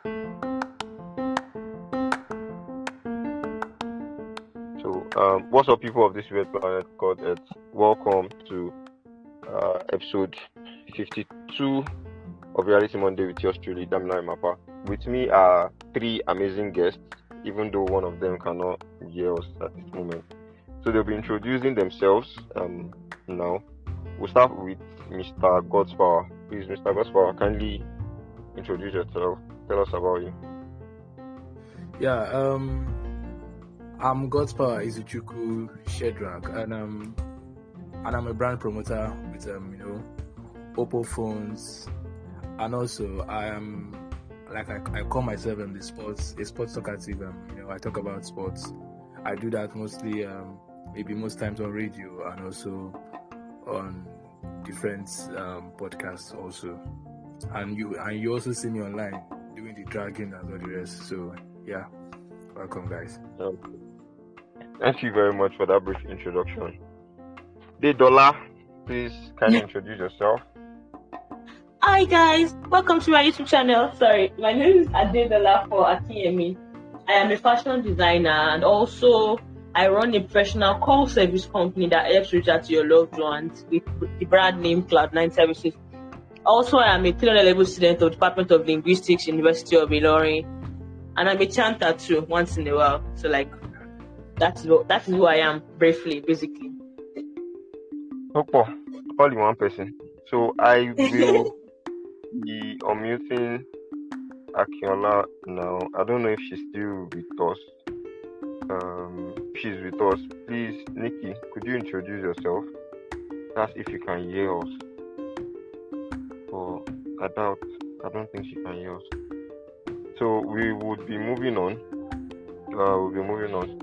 So, what's up, people of this weird planet called Earth? Welcome to episode 52 of Reality Monday with yours truly, Damina Mapa. With me are three amazing guests, even though one of them cannot hear us at this moment. So they'll be introducing themselves now. We'll start with Mr. Godspower. Please, Mr. Godspower, kindly introduce yourself. Tell us about you. Yeah, I'm Godspower Izuchukwu Shedrack, and I'm a brand promoter with Oppo phones, and also I am I call myself a sports talkative. I talk about sports. I do that mostly maybe most times on radio and also on different podcasts also. And you also see me online doing the dragging and all the rest. So yeah, welcome guys. Thank you very much for that brief introduction. Dedola, please kindly introduce yourself. Hi guys, welcome to my YouTube channel. Sorry, my name is Adedola for Akiyemi. I am a fashion designer and also I run a professional call service company that helps reach out to your loved ones with the brand name Cloud9 Services. Also, I am a 300 level student of Department of Linguistics, University of Ilorin, and I'm a chanter too, once in a while. So that is who I am briefly, basically. Opo, all in one person. So I will be unmuting Akinola now. I don't know if she's still with us. She's with us. Please, Nikki, could you introduce yourself? That's if you can hear us. Or I don't think she can hear us. So we would be moving on. We'll be moving on.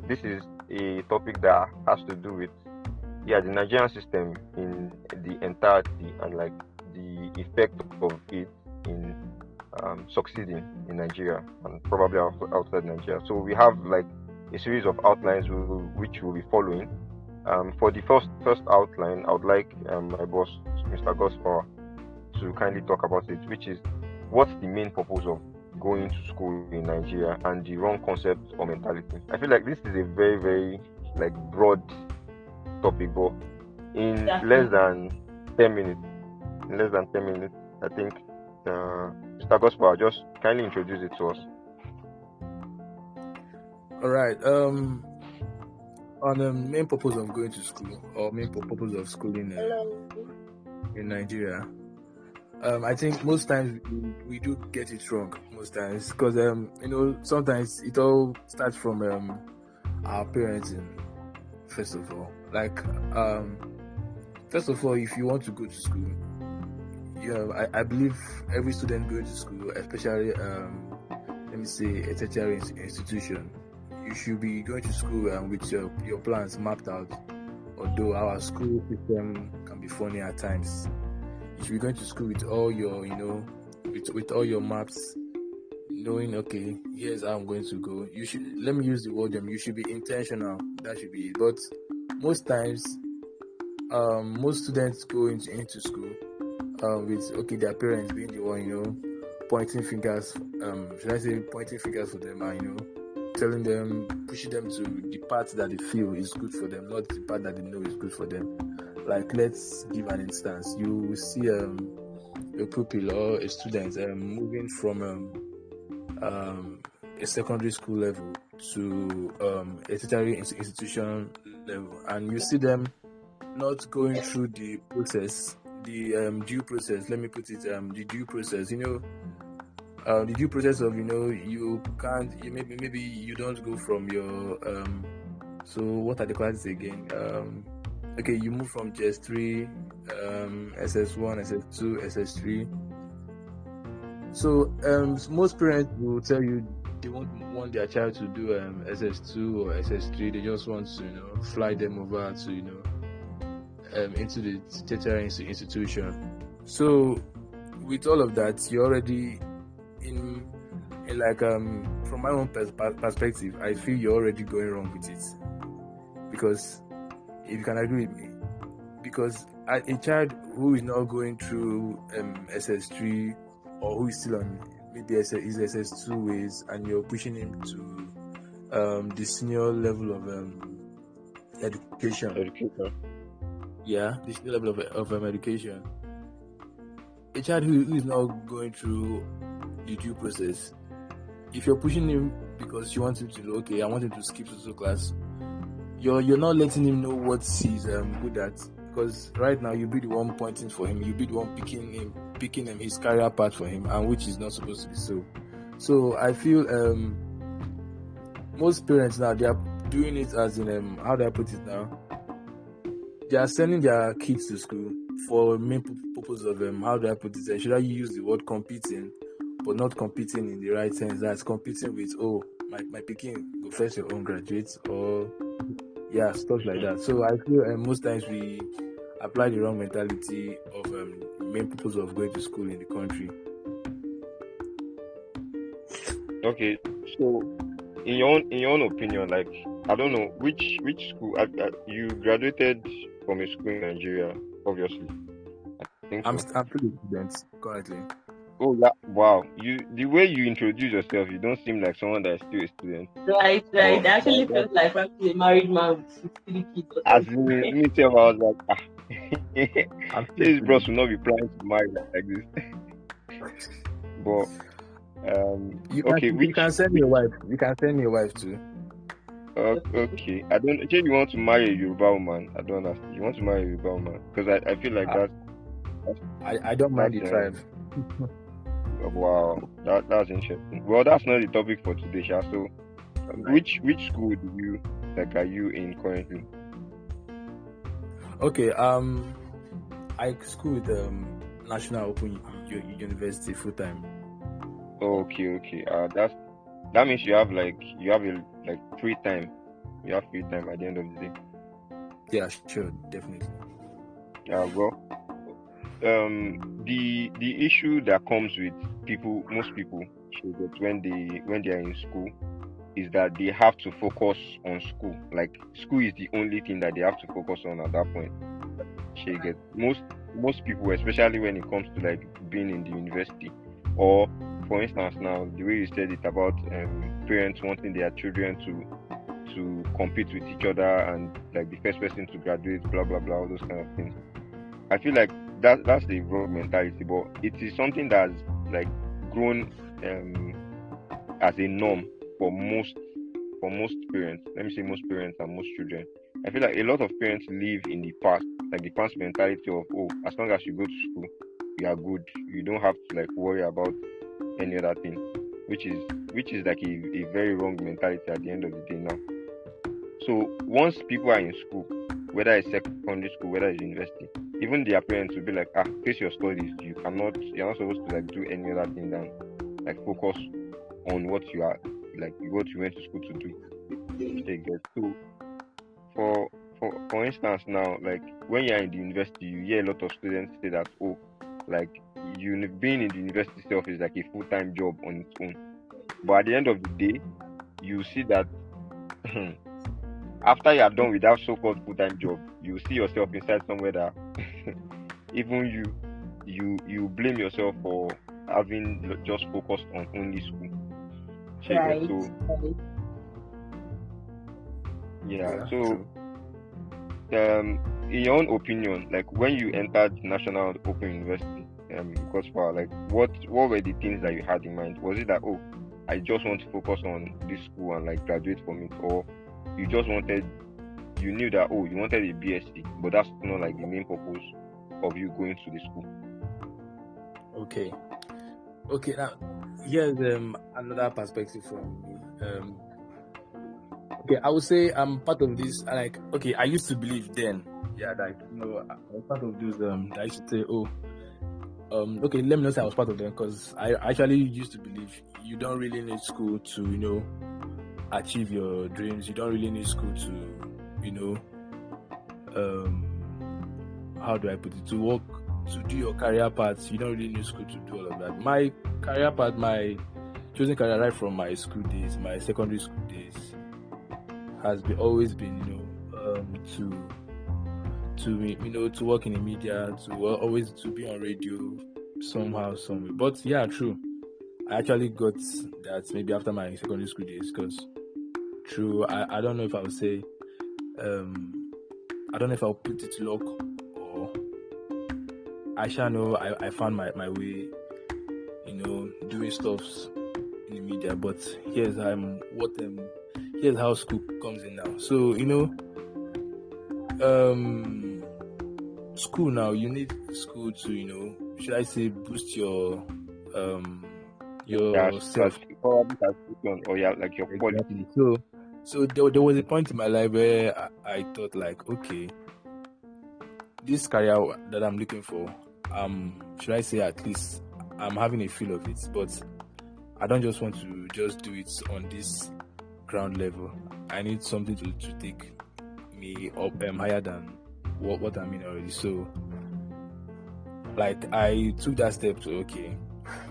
This is a topic that has to do with the Nigerian system in the entirety and the effect of it in succeeding in Nigeria and probably outside Nigeria. So we have a series of outlines which we'll be following. For the first outline, I would like my boss, Mr. Godspower, to kindly talk about it, which is what's the main purpose of going to school in Nigeria and the wrong concept or mentality. I feel like this is a very, very broad topic, but in less than 10 minutes, I think Mr. Godspower, just kindly introduce it to us. All right. On the main purpose of going to school or main purpose of schooling in Nigeria, I think most times we do get it wrong most times because sometimes it all starts from our parenting. First of all, if you want to go to school, I believe every student going to school, especially let me say a tertiary institution, you should be going to school with your plans mapped out. Although our school system can be funny at times, you should be going to school with all your, with all your maps, knowing, okay, here's how I'm going to go. You should, let me use the word, you should be intentional. That should be it. But most times, most students go into school with, their parents being the one, pointing fingers, pointing fingers for them, and, telling them, pushing them to the part that they feel is good for them, not the part that they know is good for them. Let's give an instance. You will see a pupil or a student moving from a secondary school level to a tertiary institution level, and you see them not going through the process, the due process. Let me put it, the due process. The due process of you can't. Maybe you don't go from your So what are the classes again? Okay, you move from JS3, SS1, SS2, SS3. So most parents will tell you they won't want their child to do SS2 or SS3. They just want to fly them over to into the tertiary institution. So with all of that, you're already in like from my own perspective, I feel you're already going wrong with it, because if you can agree with me, because a child who is now going through SS3, or who is still on maybe his SS2 ways, and you're pushing him to the senior level of education. The senior level of education. A child who is now going through the due process, if you're pushing him because you want him to, okay, I want him to skip social class, you're not letting him know what he's good at, because right now you'll be the one pointing for him, you'll be the one picking his career path for him, and which is not supposed to be so. So I feel most parents now, they are doing it as in how do I put it now? They are sending their kids to school for main purpose of how do I put it? Should I use the word competing, but not competing in the right sense? That's competing with, oh, my picking go first your own graduates, or stuff like that. So I feel most times we apply the wrong mentality of main purpose of going to school in the country. Okay, so in your own opinion, like, I don't know which school you graduated from a school in Nigeria, obviously. I think I'm so. still a student currently. Oh yeah, wow! The way you introduce yourself, you don't seem like someone that is still a student. Right. But It actually feels like probably a married man with 63 kids or as something. me tell, I was like, I'm still a his bros student. will not be planning to marry like this. But You can send me a wife. You can send me a wife too. Okay. I don't. Actually, you want to marry a Yoruba woman? I don't understand. You want to marry a Yoruba woman? Because I feel like I don't mind the tribe. Wow, that's interesting. Well, that's not the topic for today, Sha. So, which school are you in currently? Okay. I school with National Open University full time. Okay. That means you have free time. You have free time at the end of the day. Yeah, sure, definitely. Well, the issue that comes with most people when they are in school, is that they have to focus on school. Like, school is the only thing that they have to focus on at that point. Most people, especially when it comes to like being in the university, or for instance now the way you said it about parents wanting their children to compete with each other and like the first person to graduate, blah blah blah, all those kind of things. I feel like that's the wrong mentality, but it is something that's like grown as a norm for most parents. Let me say most parents and most children. I feel like a lot of parents live in the past, like the past mentality of, oh, as long as you go to school, you are good. You don't have to like worry about any other thing, which is like a very wrong mentality at the end of the day now. So once people are in school, whether it's secondary school, whether it's university, even their parents will be like, face your studies. You're not supposed to like do any other thing than like focus on what you are like what you went to school to do. So for instance now, like when you're in the university, you hear a lot of students say that, oh, like you being in the university itself is like a full-time job on its own. But at the end of the day, you see that after you are done with that so-called full-time job, you see yourself inside somewhere that even you blame yourself for having just focused on only school. Right. So in your own opinion, like when you entered National Open University, like what were the things that you had in mind? Was it that, oh, I just want to focus on this school and like graduate from it, or you knew that, oh, you wanted a BSc, but that's not like the main purpose of you going to the school? Okay, now here's another perspective from me. Okay, I would say I'm part of this. Like, okay, I used to believe then, I was part of those that used to say, oh, okay, let me not say I was part of them, because I actually used to believe you don't really need school to, achieve your dreams. You don't really need school to, how do I put it, to work to do your career path, you don't really need school to do all of that. My career path, my chosen career right from my school days, my secondary school days, has always been, to work in the media, always to be on radio somehow, somewhere. But yeah, true. I actually got that maybe after my secondary school days, because true, I don't know if I would say, I don't know if I'll put it luck, or I shall know I found my way, doing stuffs in the media. But here's here's how school comes in now. So, school now, you need school to, should I say, boost your self. Or yeah, like your quality. Exactly. So there was a point in my life where I thought, like, okay, this career that I'm looking for, should I say, at least I'm having a feel of it, but I don't just want to just do it on this ground level. I need something to take me up higher than what I'm in already. So, like, I took that step to, okay,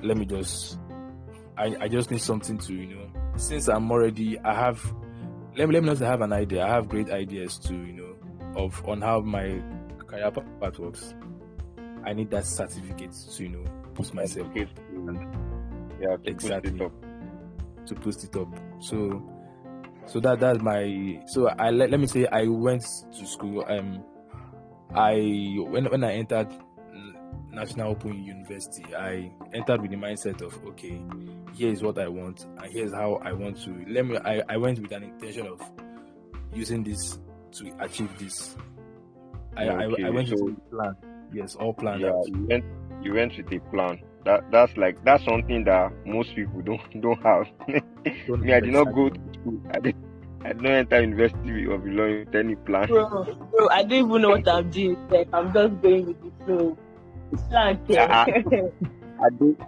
let me just, I just need something to, since I'm already, let me not have an idea. I have great ideas to, on how my career path works. I need that certificate to, boost myself. Yeah, exactly. To boost it up. So that's my. So let me say I went to school. When I entered National Open University, I entered with the mindset of, okay, here is what I want, and here's how I want to. I went with an intention of using this to achieve this. I went with a plan. Yes, all planned out. You went with a plan. That's something that most people don't have. Me, I did not go to school. I did not enter university or belong with any plan. Bro, I don't even know what I'm doing. Like, I'm just going with the flow. It's like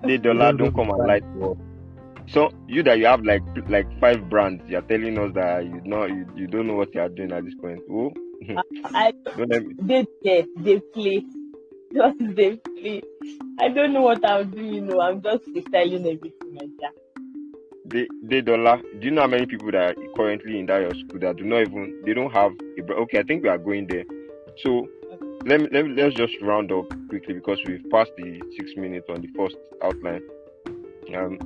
the dollar don't come and lie to us. So you have like 5 brands, you're telling us that you don't know what you are doing at this point. Oh, they play. Just they play. I don't know what I'm doing. I'm just freestyling everything like that. The dollar. Do you know how many people that are currently in that your school that they don't have a okay? I think we are going there. So let's just round up quickly because we've passed the 6 minutes on the first outline.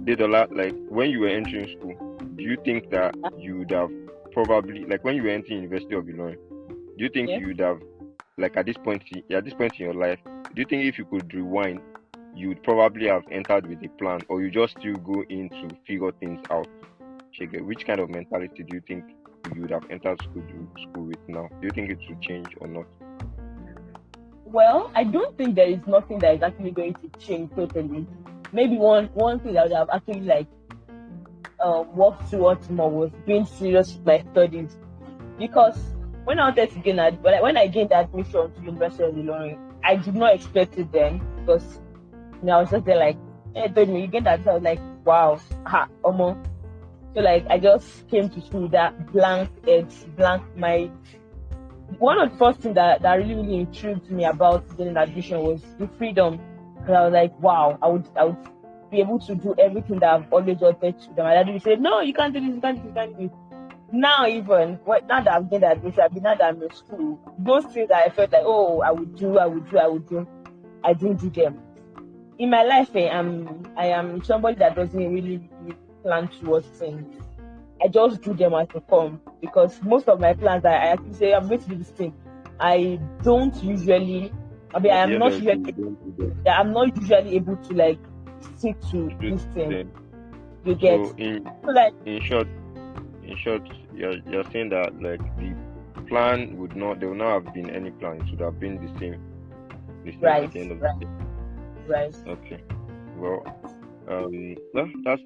The dollar, like when you were entering school, do you think that you would have probably, like when you were entering University of Illinois, do you think you would have, like at this point in your life, do you think if you could rewind, you would probably have entered with a plan, or you just still go in to figure things out? Which kind of mentality do you think you would have entered school with now? Do you think it will change or not? Well, I don't think there is nothing that is actually going to change totally. Maybe one thing that I would have actually worked towards more was being serious with my studies, because when I wanted to when I gained admission to University of Illinois, I did not expect it then, because I was just there like, hey, told me you gained admission. I was like, wow, so like I just came to school with that blank mind. One of the first things that really, really intrigued me about getting admission was the freedom. Because I was like, wow, I would be able to do everything that I've always wanted to do. My dad would say, no, you can't do this, you can't do this. Now now that I've gained admission, now that I'm in school, those things that I felt like, oh, I would do, I didn't do them. In my life, I am somebody that doesn't really plan towards things. I just do them as they come, because most of my plans, I actually say I'm going to do this thing. I don't usually. I'm not usually able to like stick to this thing. You get. In short, you're saying that like the plan there would not have been any plan. It would have been the same right, at the end of the day. Right. Okay. Well,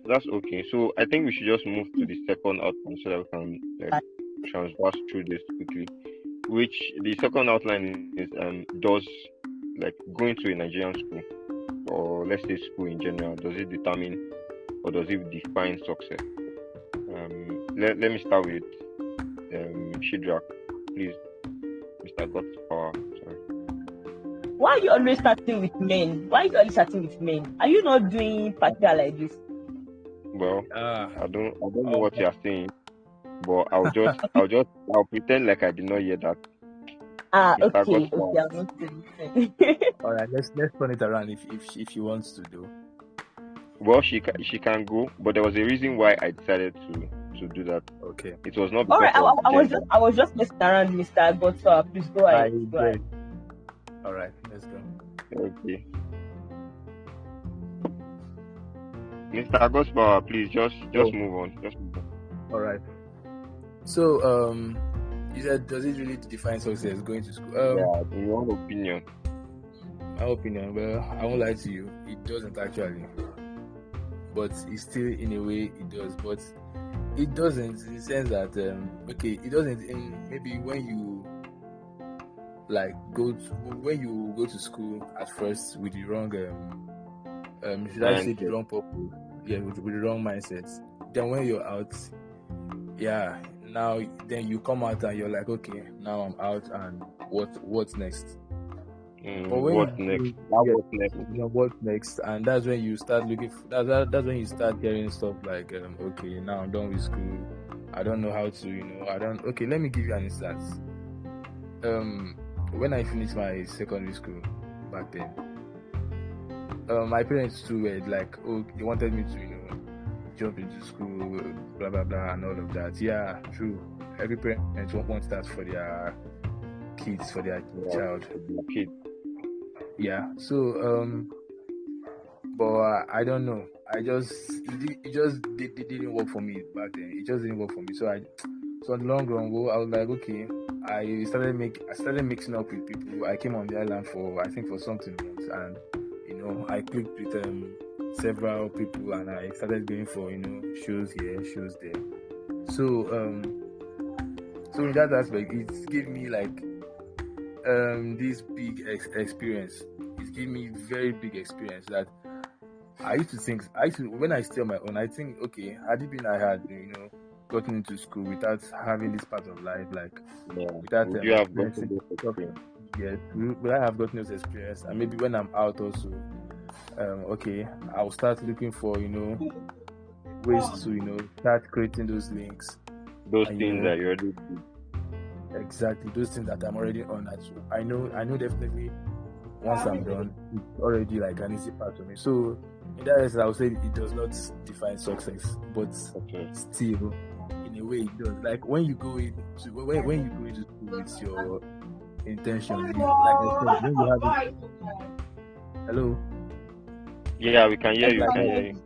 that's okay. So I think we should just move to the second outline so that we can transverse through this quickly. Which the second outline is does like going to a Nigerian school, or let's say school in general, does it determine or does it define success? Let me start with Shidrak, please, Mr. God's Power. Sorry. Why are you always starting with men? Why are you always starting with men? Are you not doing particular like this? Well, Ah, I don't know what you are saying, but I'll pretend like I did not hear that. Mr. Okay, Gospel. I'm not saying. all right. Let's turn it around if she wants to do. Well, she can go, but there was a reason why I decided to do that. Okay. It was not All because right, of gender. I was just messing around, Mr. Godfather. Please go ahead. Go get ahead. it. All right. Let's go. Okay. Mr. Gospel, please just Oh. move on. Just move on. All right. So, you said, does it really define success going to school? Yeah, in your own opinion. My opinion, well, I won't lie to you, it doesn't actually. But it's still, in a way, it does. But it doesn't in the sense that, okay, it doesn't in maybe when you like when you go to school at first with the wrong, should I say the Mindset. wrong purpose? Yeah, with the wrong mindset. Then when you're out, yeah, now then you come out and you're like, okay, now I'm out, and what's next? But when What next? What's next? what's next, and that's when you start looking. That's when you start hearing stuff like, okay, now I'm done with school. I don't know how to, I don't. Okay, let me give you an instance. When I finished my secondary school back then, my parents too were like, oh, they wanted me to, jump into school, blah blah blah, and all of that. Yeah, true. Every parent wants that for their kids, for their child. Kid. Yeah. So but I don't know. It didn't work for me back then. It just didn't work for me. So in the long run, I was like, okay. I started mixing up with people. I came on the island for something once, and I clicked with several people, and I started going for shows here, shows there. So in that aspect, it gave me like this big experience. It gave me very big experience that when I stay on my own, I think, okay, had it been I had gotten into school without having this part of life, like without Would you have gotten this stuff, experience? yes, will I have gotten this experience? And maybe when I'm out also, okay, I'll start looking for ways to start creating those links, Those and, things that you already do. exactly those things that I'm already on. I know definitely once I'm done, it's already like an easy part of me. So in that sense, I would say it does not define success, but still, in a way, it does. Like when you go into school with your intentions, like I said, when you have it. Hello. Yeah, we can hear you. We can hear you.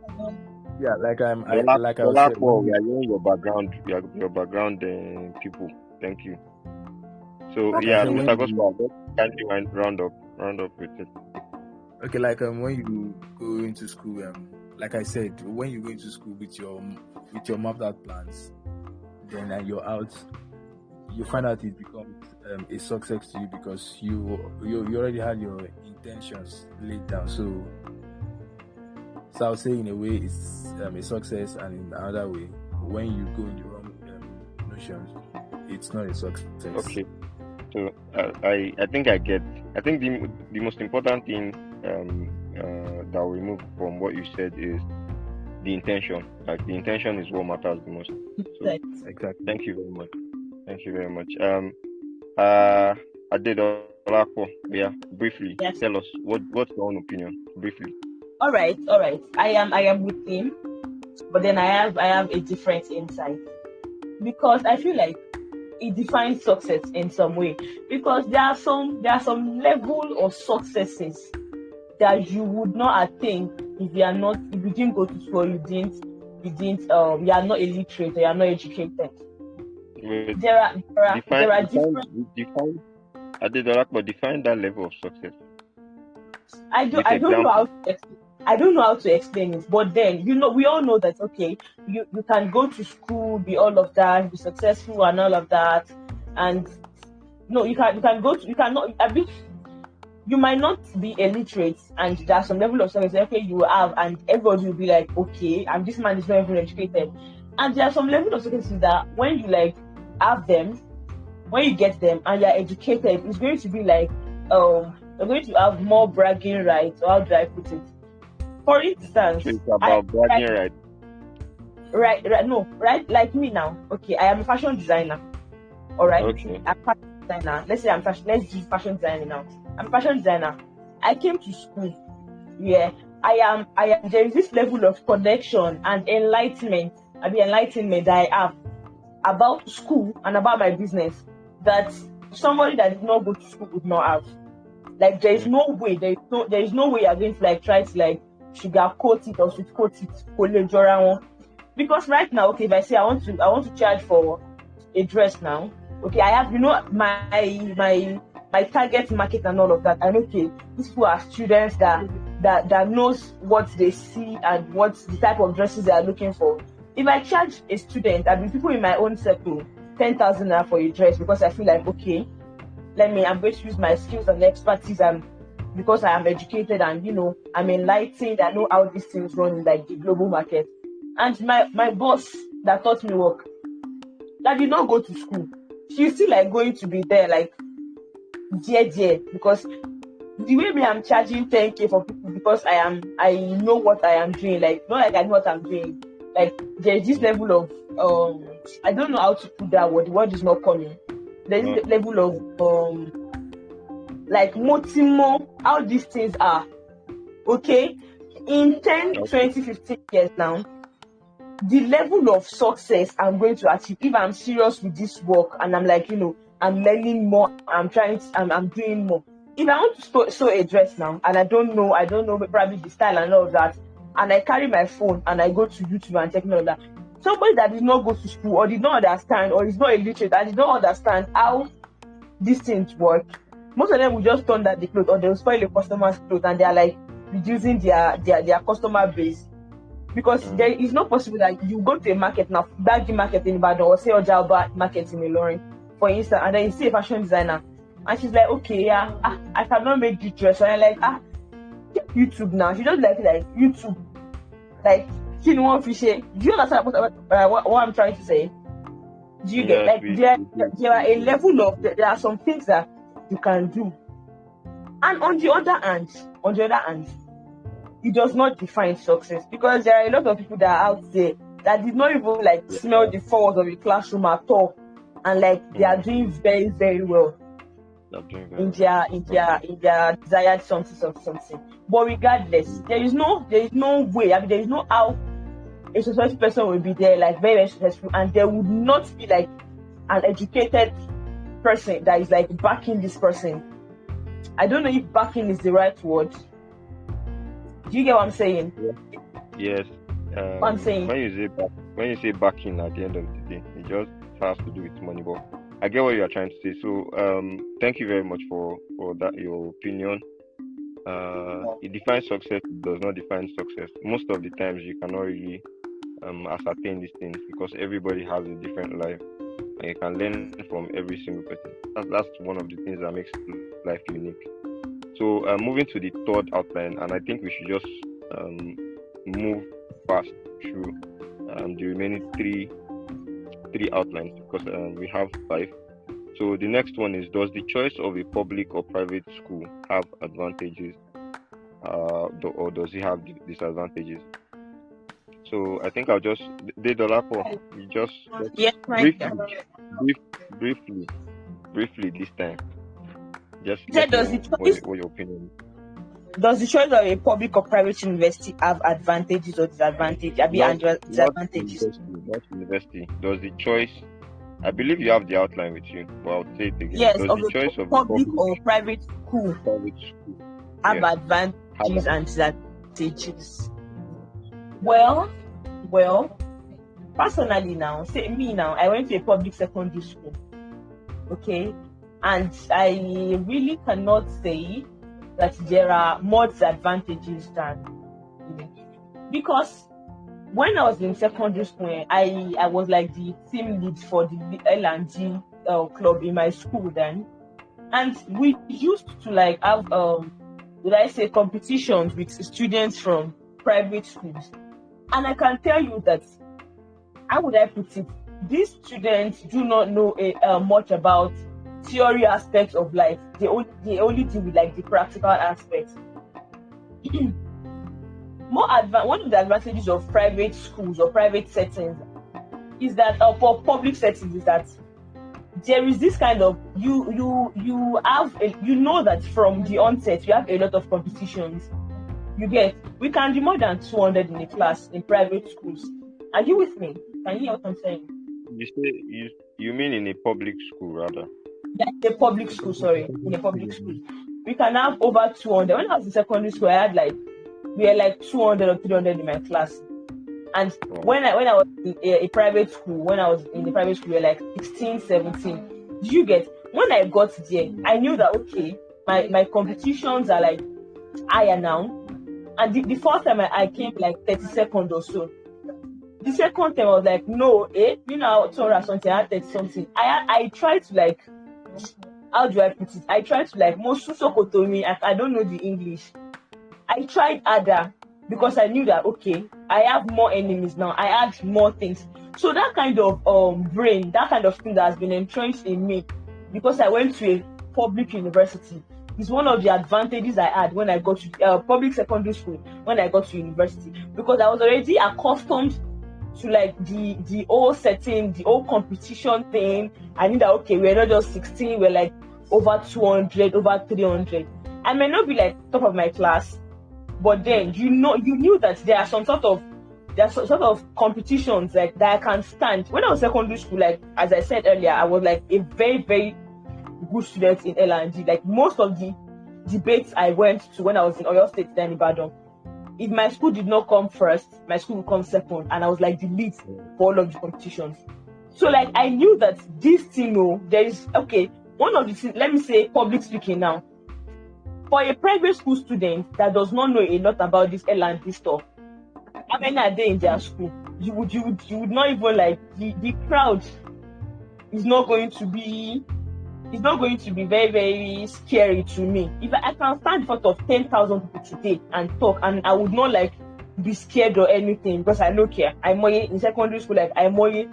Yeah, like I was saying, We are hearing your background. Your background, people. Thank you. So yeah, so Mr. Gospel, can you round up with it? Okay, like when you go into school, like I said, when you go into school with your mapped out plans, then you're out, you find out it becomes a success to you because you already had your intentions laid down. So I'll say in a way it's a success, and in another way, when you go in the wrong notions, it's not a success. Okay. So I think I get. I think the most important thing that we remove from what you said is the intention. Like the intention is what matters the most. So, exactly. Thank you very much. Thank you very much. I did yeah. Briefly, Yes. tell us what's your own opinion. Briefly. All right. I am with him, but then I have a different insight, because I feel like it defines success in some way, because there are some level of successes that you would not attain if you didn't go to school, you are not illiterate, or you are not educated. There are different. Define that level of success. I don't know how to explain it, but then we all know that, okay, you can go to school, be all of that, be successful and all of that, and no, you might not be illiterate, and there's some level of success, okay, you have, and everybody will be like, okay, and this man is not even educated, and there are some level of success that when you like have them, when you get them and you're educated, it's going to be like you're going to have more bragging rights, or how do I put it? For instance, So it's about bragging rights. right, like me now. Okay, I am a fashion designer. All right, Okay. I'm a fashion designer. Let's say let's do fashion designing now. I'm a fashion designer. I came to school. Yeah, I am. There is this level of connection and enlightenment. Enlightenment that I have about school and about my business that somebody that did not go to school would not have. Like there is no way, there is no way you're going to like try to like sugarcoat it or sweetcoat it, because right now, okay, if I say I want to charge for a dress now, okay, I have my target market and all of that. And okay, these people are students that knows what they see and what the type of dresses they are looking for. If I charge a student, I mean people in my own circle 10,000 naira for a dress because I feel like okay, I'm going to use my skills and expertise and because I am educated and I'm enlightened, I know how these things run in like the global market. And my boss that taught me work, that did not go to school, she's still like going to be there like dear because the way me I'm charging 10K for people because I know what I am doing, like not like I know what I'm doing. Like there's this level of I don't know how to put that word. The word is not coming. There's this level of like motimo, how these things are. Okay? In 10, 20, 15 years now, the level of success I'm going to achieve if I'm serious with this work and I'm like, I'm learning more, I'm doing more. If I want to sew a dress now and I don't know probably the style and all of that, and I carry my phone and I go to YouTube and check all of that, somebody that did not go to school or did not understand or is not illiterate and did not understand how these things work, most of them will just turn that the clothes or they'll spoil a customer's clothes and they're like reducing their customer base. Because there is not possible that you go to a market now, Baggy market in Ibadan or say Ojaba market in Ilorin, for instance, and then you see a fashion designer and she's like, okay, yeah, I cannot make this dress. And I'm like, YouTube now. She just like YouTube. Like, do you understand what I'm trying to say? Do you get like there are a level of there are some things that you can do, and on the other hand, it does not define success because there are a lot of people that are out there that did not even like smell the floors of a classroom at all, and like they are doing very very well in their desired something. But regardless, there is no way. There is no how a successful person will be there like very, very successful, and there would not be like an educated person that is like backing this person. I don't know if backing is the right word. Do you get what I'm saying? Yes. What I'm saying. When you say backing at the end of the day, it just has to do with money. But I get what you are trying to say. So thank you very much for that your opinion. It defines success, it does not define success. Most of the times you cannot really ascertain these things because everybody has a different life and you can learn from every single person. That's one of the things that makes life unique. So moving to the third outline, and I think we should just move fast through the remaining three outlines because we have 5. So the next one is, does the choice of a public or private school have advantages or does it have disadvantages? So I think I'll just Dedolapo, you just briefly this time. Just what your opinion is. Does the choice of a public or private university have advantages or disadvantages? Disadvantages. Not university. Does the choice? I believe you have the outline with you, but I'll say it again. Yes, does the choice of public or private school have advantages and disadvantages? Well, personally now, say me now, I went to a public secondary school. Okay, and I really cannot say that there are more disadvantages than because when I was in secondary school, I was like the team lead for the L&D club in my school then, and we used to like have would I say competitions with students from private schools, and I can tell you that how would I put it? These students do not know much about theory aspects of life. They only deal with like the practical aspects. One of the advantages of private schools or private settings is that, for public settings, is that there is this kind of you know that from the onset you have a lot of competitions. We can be more than 200 in a class in private schools. Are you with me? Can you hear what I'm saying? You mean in a public school rather? Yeah, in a public school, sorry, in a public school. We can have over 200. When I was in secondary school, we were like 200 or 300 in my class. And when I was in a private school, we were like 16, 17. Do you get? When I got there, I knew that, okay, my competitions are like higher now. And the first time I came like 32nd or so. The second time I was like, no, 200 something, I had 30 something. I tried to like, how do I put it? I tried to like, Mosu Sokotomi, I don't know the English. I tried harder because I knew that, okay, I have more enemies now. I had more things. So that kind of brain, that kind of thing that has been entrenched in me because I went to a public university is one of the advantages I had when I got to public secondary school, when I got to university, because I was already accustomed to like the whole setting, the whole competition thing. I knew that, okay, we're not just 16, we're like over 200, over 300. I may not be like top of my class, but then you knew that there are some sort of competitions like that I can stand. When I was secondary school, like as I said earlier, I was like a very, very good student in L&D. Like most of the debates I went to when I was in Oyo State, then Ibadan, if my school did not come first, my school would come second, and I was like the lead for all of the competitions. So like I knew that this thing, there is, okay, one of the things, let me say public speaking now. For a private school student that does not know a lot about this L&D stuff, how many are there in their school? You would not even like the crowd is not going to be very, very scary to me. If I can stand in front of 10,000 people today and talk, and I would not like be scared or anything because I don't care. I'm more in secondary school, like I'm more. Do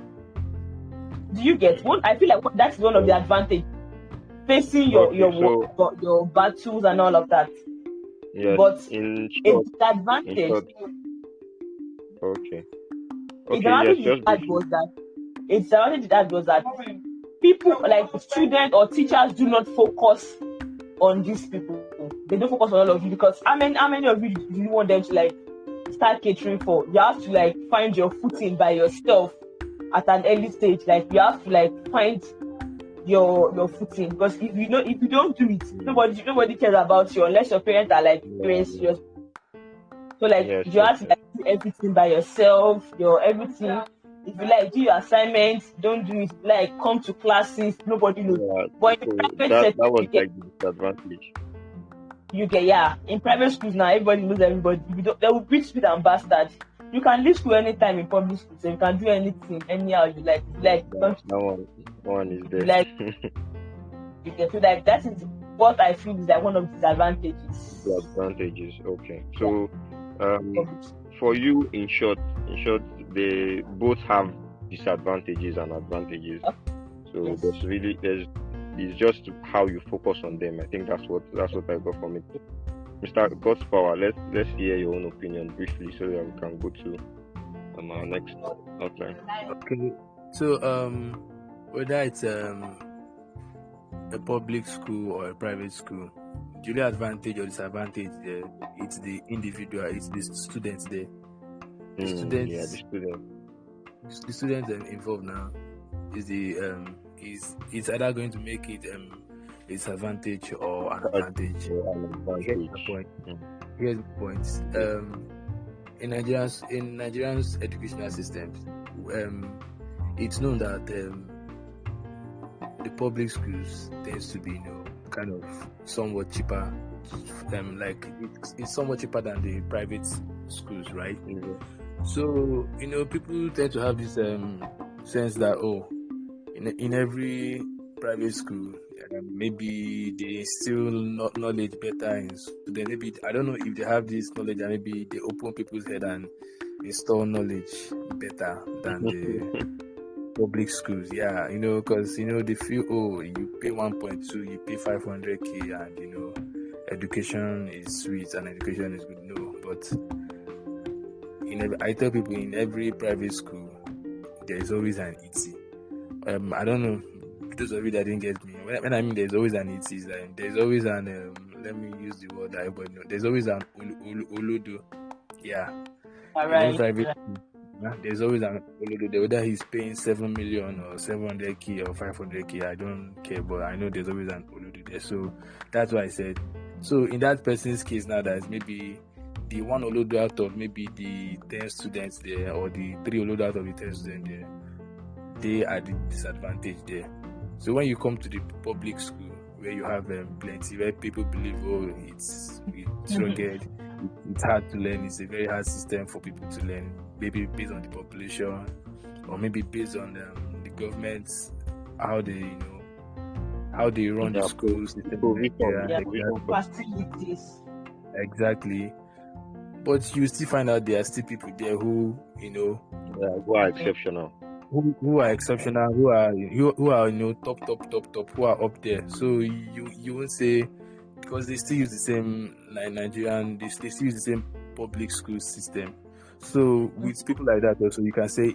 you get one? I feel like that's one of the advantages facing your battles and all of that. Yes, but in a short, disadvantage. Okay. A Okay, yes, disadvantage just briefly. was that people like students or teachers do not focus on these people. They don't focus on all of you because how many of you do you want them to like start catering for? You have to like find your footing by yourself at an early stage. Like you have to like find your footing, because if you don't do it, nobody cares about you unless your parents are like very serious. So like you have to like do everything by yourself, your everything. If you like do your assignments, don't do it. Like come to classes, nobody knows. Yeah, But in private that setting, was like the disadvantage. in private schools now, everybody knows everybody. They will beat speed and bastard. You can leave school anytime in public school, so you can do anything anyhow you like. That one is there. Like you can feel like that is what I feel is like one of the disadvantages. The advantages, okay. So for you, in short, they both have disadvantages and advantages. So it's just how you focus on them. I think that's what I got from it. Mr. God's Power, let's hear your own opinion briefly so that we can go to our next outline. Okay. So whether it's a public school or a private school, the only advantage or disadvantage there, it's the individual, it's the students there. The students involved now is it's either going to make it a disadvantage or an advantage. Here's the point. In Nigerian's educational system, it's known that the public schools tends to be kind of somewhat cheaper. Like it's somewhat cheaper than the private schools, right? Mm-hmm. So people tend to have this sense that in every private school maybe they instill knowledge better in students. Maybe I don't know if they have this knowledge and maybe they open people's head and install knowledge better than public schools. Yeah, because they feel, oh, you pay 1.2, you pay 500k, and education is sweet and education is good. No, but I tell people in every private school there is always an ET. I don't know, those of you that didn't get me. When I mean there's always an ET, is like there's always an let me use the word that everybody know. There's always an olodo. Yeah. All In right. private school, yeah, there's always an olodo. Whether he's paying 7 million or 700k or 500k, I don't care, but I know there's always an olodo there. So that's why I said. So in that person's case now, there's maybe the one olodo out of maybe the 10 students there, or the 3 olodo out of the 10 students there, they are the disadvantage there. So when you come to the public school where you have plenty, where people believe, oh, it's rugged, it's hard to learn, it's a very hard system for people to learn, maybe based on the population, or maybe based on the government, how they run the schools, facilities. Exactly. But you still find out there are still people there who who are exceptional. Who are exceptional, who are top, who are up there. So you won't say, because they still use the same Nigerian, they still use the same public school system. So with people like that also, you can say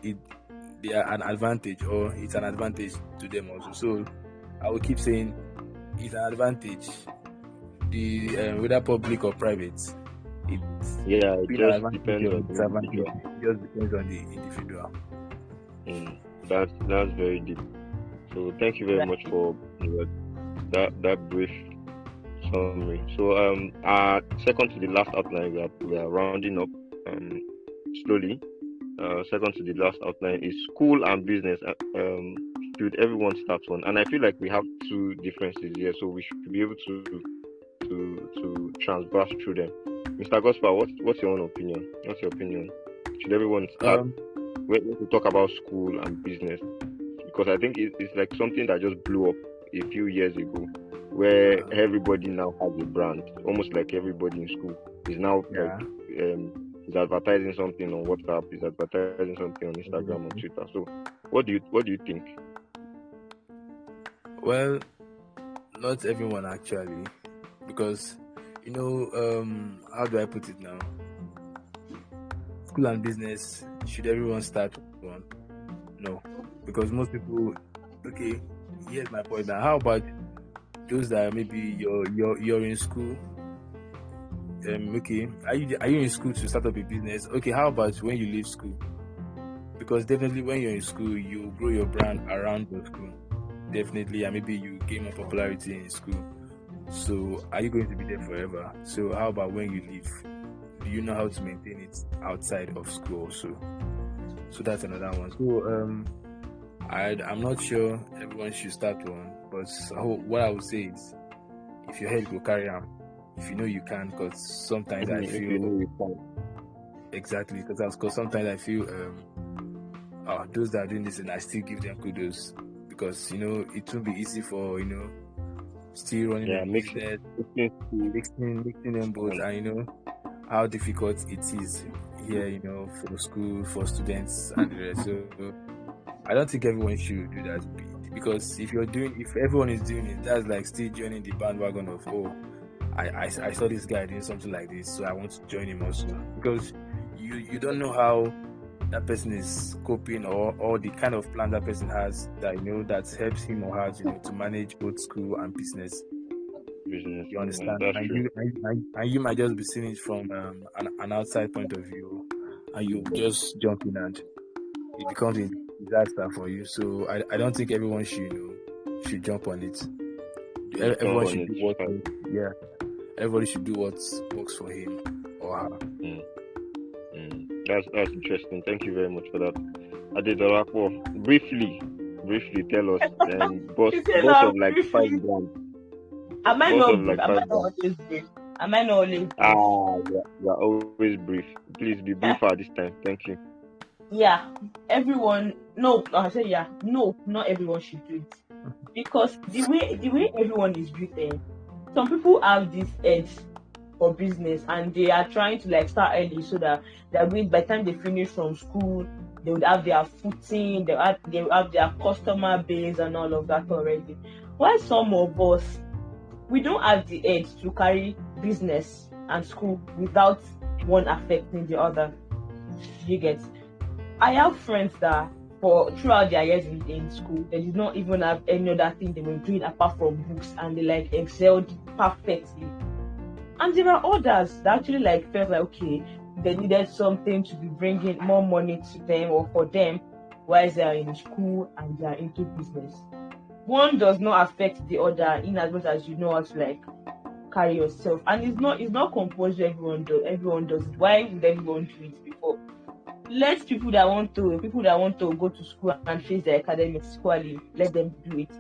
they are an advantage, or it's an advantage to them also. So I will keep saying it's an advantage, whether public or private. It just depends on the individual. That's very deep. So thank you very much for that brief summary. So second to the last outline, we are rounding up slowly. Second to the last outline is school and business. Should everyone start one? And I feel like we have two differences here, so we should be able to transverse through them. Mr. Gosper, what's your own opinion? What's your opinion? Should everyone start when we talk about school and business? Because I think it's like something that just blew up a few years ago, where everybody now has a brand. Almost like everybody in school is now is advertising something on WhatsApp, is advertising something on Instagram, on Twitter. So, what do you think? Well, not everyone actually, because how do I put it now? School and business, should everyone start one? No, because most people. Okay, here's my point now. How about those that maybe you're in school? Okay, are you in school to start up a business? Okay, how about when you leave school? Because definitely when you're in school, you grow your brand around your school. Definitely, and maybe you gain more popularity in school. So are you going to be there forever? So how about when you leave? Do you know how to maintain it outside of school also? So that's another one. So I'm not sure everyone should start one, but what I would say is, if your head go carry on, if you know you can, because sometimes I feel you can. Exactly, because sometimes I feel those that are doing this, and I still give them kudos, because it will be easy for still running a business, mixing them both, and how difficult it is here, for school, for students and the rest. So I don't think everyone should do that, because if everyone is doing it, that's like still joining the bandwagon of, I saw this guy doing something like this, so I want to join him also, because you don't know how that person is coping, or the kind of plan that person has that that helps him or her to manage both school and business. You understand? And you might just be seeing it from an outside point of view, and you just jump in and it becomes a disaster for you. So I don't think everyone should jump on it. Everyone should do everybody should do what works for him or her. That's interesting. Thank you very much for that. Adedolapo, briefly tell us, boss of like 5 grand. Am I not always brief? Am I not always brief? You are always brief. Please be briefer this time. Thank you. Yeah, everyone. No, I say yeah. No, not everyone should do it, because the way everyone is written, some people have this edge for business, and they are trying to like start early, so that they're going, by the time they finish from school, They would have their footing, they would have their customer base and all of that already. While some of us, we don't have the edge to carry business and school without one affecting the other. You get? I have friends that for throughout their years in school, they did not even have any other thing they were doing apart from books, and they like excelled perfectly. And there are others that actually like felt like okay, they needed something to be bringing more money to them or for them while they are in school and they are into business. One does not affect the other in as much as you know how to like carry yourself. And it's not compulsory everyone does it. Why would everyone do it before? Let people that want to go to school and face their academics equally, let them do it.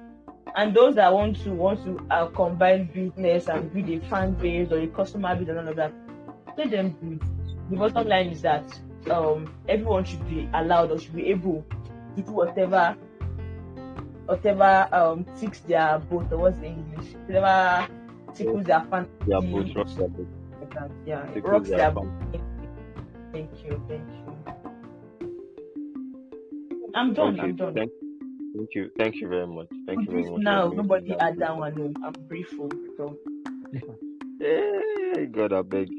And those that want to combine business and build a fan base or a customer base and all of that, let them do it. The bottom line is that everyone should be allowed or should be able to do whatever ticks their boat, or what's the English? Whatever tickles their fancy. Yeah, both rocks their boat. Yeah, Tickles rocks their their fan. boat. Thank you. I'm done. Okay, thank you very much. Thank With you very this much for now, making nobody that had brief. that one. No, I'm grateful. So Hey, God, I beg.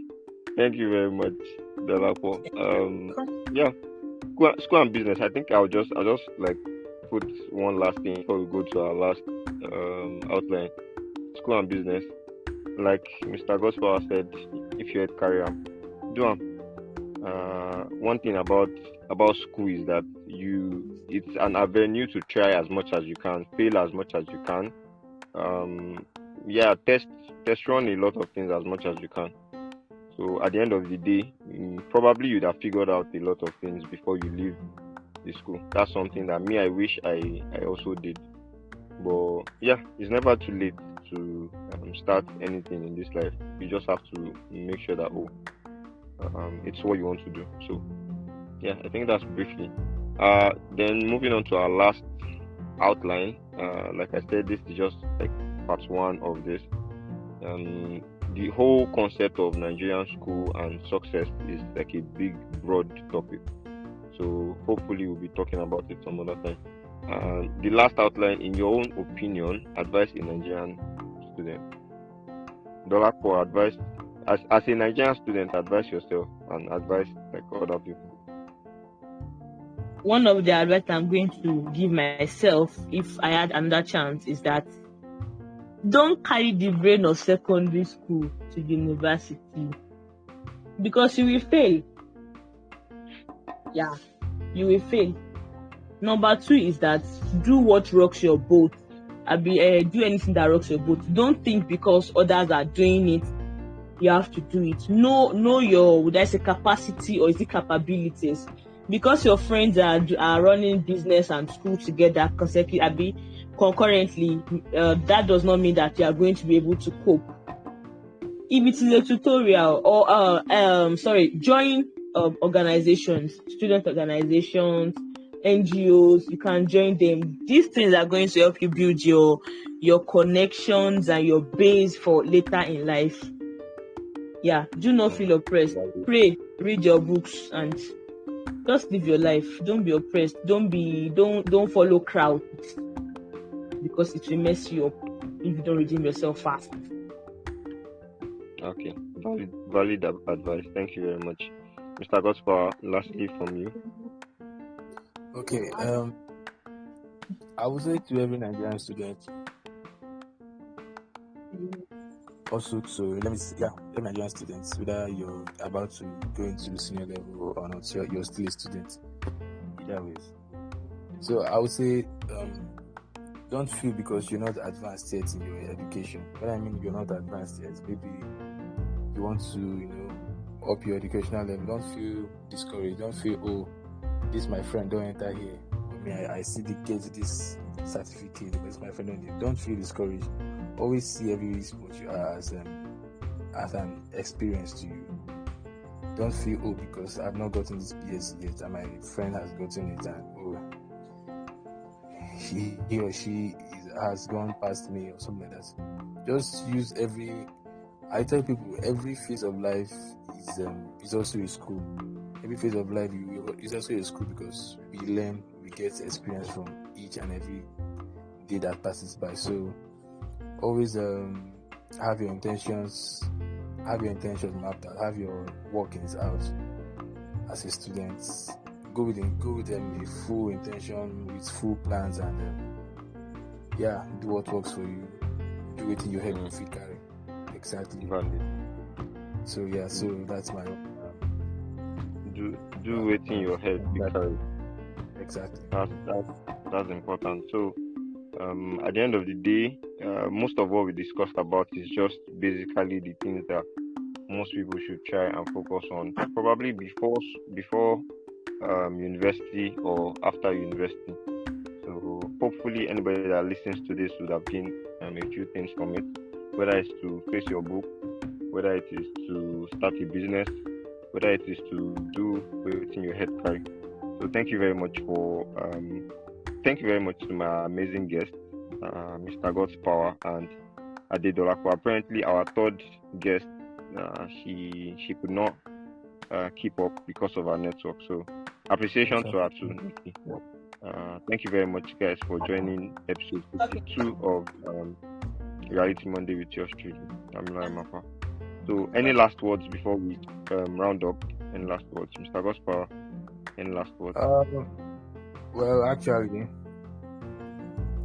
Thank you very much, Delapo. Yeah, school and business. I think I'll just like put one last thing before we go to our last outline. School and business. Like Mr. Gospel said, if you're a career, do 'em. One thing about school is that it's an avenue to try as much as you can, fail as much as you can. Yeah, test run a lot of things as much as you can. So at the end of the day, probably you'd have figured out a lot of things before you leave the school. That's something that me I wish I also did. But yeah, it's never too late to start anything in this life. You just have to make sure that it's what you want to do. So yeah, I think that's briefly. Then moving on to our last outline. Like I said, this is just like part one of this. The whole concept of Nigerian school and success is like a big, broad topic. So hopefully we'll be talking about it some other time. The last outline, in your own opinion, advice a Nigerian student. Dollar for advice as a Nigerian student, advise yourself and advise like other people. one of the advice I'm going to give myself if I had another chance is that don't carry the brain of secondary school to university because you will fail. Yeah, you will fail. Number 2 is that do what rocks your boat. Do anything that rocks your boat. Don't think because others are doing it, you have to do it. Know your, would I say, capacity or is it capabilities? Because your friends are running business and school together concurrently, that does not mean that you are going to be able to cope. If it is a tutorial or join organizations, student organizations, NGOs, you can join them. These things are going to help you build your connections and your base for later in life. Yeah, do not feel oppressed. Pray, read your books, and just live your life. Don't be oppressed. Don't follow crowds because it will mess you up if you don't redeem yourself fast. Okay, valid advice. Thank you very much, Mr. Gospel. Lastly, from you. Okay. I would say to every Nigerian student, also to every Nigerian students, whether you're about to go into senior level or not, you're still a student. Either ways. So I would say, don't feel because you're not advanced yet in your education. When I mean you're not advanced yet, maybe you want to, up your educational level. Don't feel discouraged. Don't feel, oh, this my friend don't enter here. I see the get this certificate, but it's my friend don't feel discouraged. Always see every sport you are as an experience to you. Don't feel, oh, because I've not gotten this BSc yet and my friend has gotten it and he or she has gone past me or something like that. Just use I tell people every phase of life is also a school. Every phase of life is also a school because we learn, we get experience from each and every day that passes by. So always have your intentions mapped out, have your workings out as a student. Go with them with full intention, with full plans, and do what works for you. Do it in your head if you carry. Exactly. Valid. So that's my do it in your head because exactly. That's important. So at the end of the day, most of what we discussed about is just basically the things that most people should try and focus on, probably before university or after university. So hopefully anybody that listens to this would have gained a few things from it, whether it's to face your book, whether it is to start a business, whether it is to do within your head carry. So thank you very much to my amazing guests, Mr. God's Power and Adedolapo. Apparently our third guest, she could not keep up because of our network. So appreciation to her too. Thank you very much, guys, for joining episode 52 of Reality Monday with yours truly. I'm Lai Mapa. So any last words before we round up? Any last words, Mr. God's Power? Any last words? Well, actually,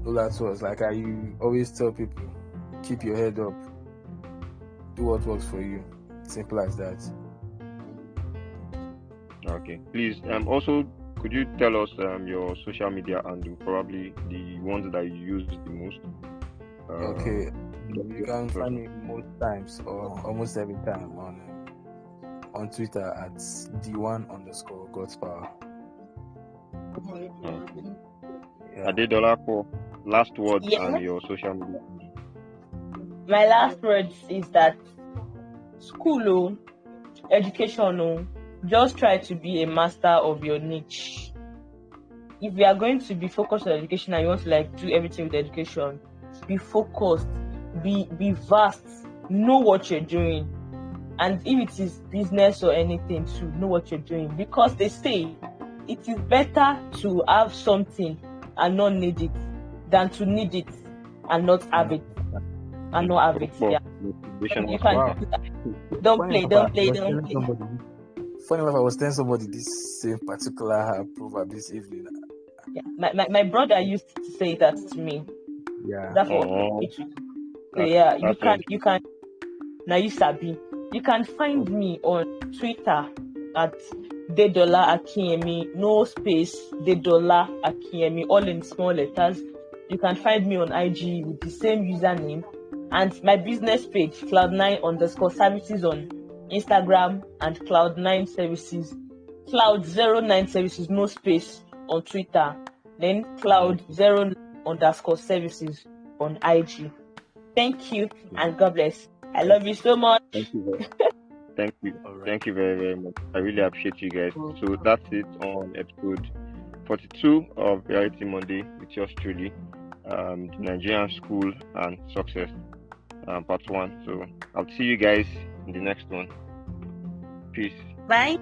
no last words. Like I always tell people, keep your head up. Do what works for you. Simple as that. Okay. Please, also, could you tell us your social media and probably the ones that you use the most? Okay. You can find me most times or almost every time on Twitter at D1_God's Power. Adedolapo, last words on your social media. My last words is that school, education, just try to be a master of your niche. If you are going to be focused on education and you want to do everything with education, be focused, be vast, know what you're doing. And if it is business or anything, to know what you're doing. Because they say it is better to have something and not need it than to need it and not have it. And not have it. Yeah. You can don't play. Funny enough, I was telling somebody this same particular proverb this evening. Yeah. My brother used to say that to me. Yeah. That's what so yeah, you can now you sabi. You can find me on Twitter at Dedola Akinyemi, no space, Dedola Akinyemi, all in small letters. You can find me on IG with the same username, and my business page, Cloud9_services on Instagram, and Cloud9 services, Cloud09 services, no space on Twitter, then Cloud0_services on IG. Thank you and God bless. I love you so much. Thank you. Thank you. Right. Thank you very, very much. I really appreciate you guys. So that's it on episode 42 of Reality Monday with yours truly, the Nigerian School and Success, part 1. So I'll see you guys in the next one. Peace. Bye.